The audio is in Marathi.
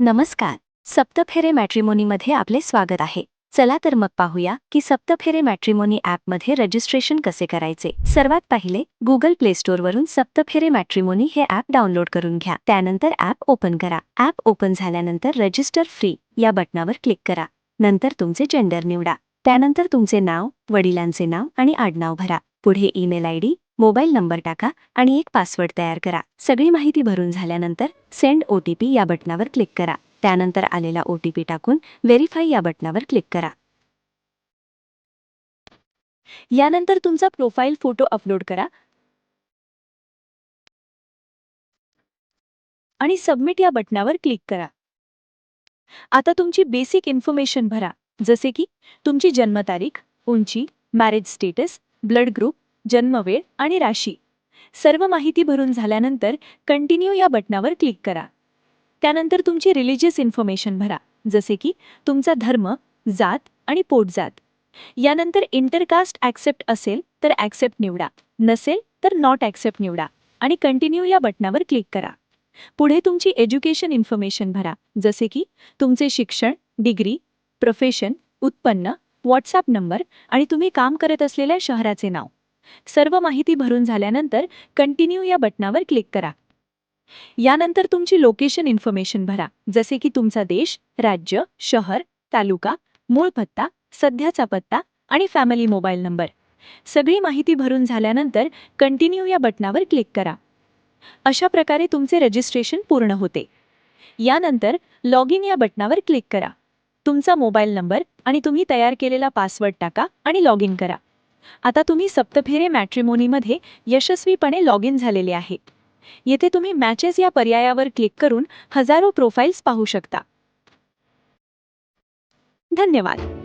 नमस्कार. सप्तफेरे मॅट्रिमोनीमध्ये आपले स्वागत आहे. चला तर मग पाहूया की सप्तफेरे मॅट्रिमोनी ॲपमध्ये रजिस्ट्रेशन कसे करायचे. सर्वात पहिले गुगल प्ले स्टोअरवरून सप्तफेरे मॅट्रिमोनी हे ॲप डाउनलोड करून घ्या. त्यानंतर ॲप ओपन करा. ॲप ओपन झाल्यानंतर रजिस्टर फ्री या बटनावर क्लिक करा. नंतर तुमचे जेंडर निवडा. त्यानंतर तुमचे नाव, वडिलांचे नाव आणि आडनाव भरा. पुढे ईमेल आयडी, मोबाईल नंबर टाका आणि एक पासवर्ड तयार करा. सगळी माहिती भरून झाल्यानंतर सेंड OTP या बटनावर क्लिक करा. त्यानंतर आलेला OTP टाकून व्हेरीफाय या बटनावर क्लिक करा. यानंतर तुमचा प्रोफाईल फोटो अपलोड करा आणि सबमिट या बटनावर क्लिक करा. आता तुमची बेसिक इन्फॉर्मेशन भरा, जसे की तुमची जन्मतारीख, उंची, मॅरेज स्टेटस, ब्लड ग्रुप, जन्मवेळ आणि राशी. सर्व माहिती भरून झाल्यानंतर कंटिन्यू या बटनावर क्लिक करा. त्यानंतर तुमची रिलिजियस इन्फॉर्मेशन भरा, जसे की तुमचा धर्म, जात आणि पोटजात. यानंतर इंटरकास्ट ॲक्सेप्ट असेल तर ॲक्सेप्ट निवडा, नसेल तर नॉट ॲक्सेप्ट निवडा आणि कंटिन्यू या बटनावर क्लिक करा. पुढे तुमची एज्युकेशन इन्फॉर्मेशन भरा, जसे की तुमचे शिक्षण, डिग्री, प्रोफेशन, उत्पन्न, व्हॉट्सॲप नंबर आणि तुम्ही काम करत असलेल्या शहराचे नाव. सर्व माहिती भरून झाल्यानंतर कंटिन्यू या बटनावर क्लिक करा. यानंतर तुमची लोकेशन इन्फॉर्मेशन भरा, जसे की तुमचा देश, राज्य, शहर, तालुका, मूळ पत्ता, सध्याचा पत्ता आणि फॅमिली मोबाईल नंबर. सगळी माहिती भरून झाल्यानंतर कंटिन्यू या बटनावर क्लिक करा. अशा प्रकारे तुमचे रजिस्ट्रेशन पूर्ण होते. यानंतर लॉग इन या बटनावर क्लिक करा. तुमचा मोबाईल नंबर आणि तुम्ही तयार केलेला पासवर्ड टाका आणि लॉग इन करा. आता तुम्ही सप्तफेरे मॅट्रिमोनीमध्ये यशस्वीपणे लॉग इन झालेले आहे. येथे तुम्ही मॅचेस या पर्यायावर क्लिक करून हजारो प्रोफाइल्स पाहू शकता. धन्यवाद.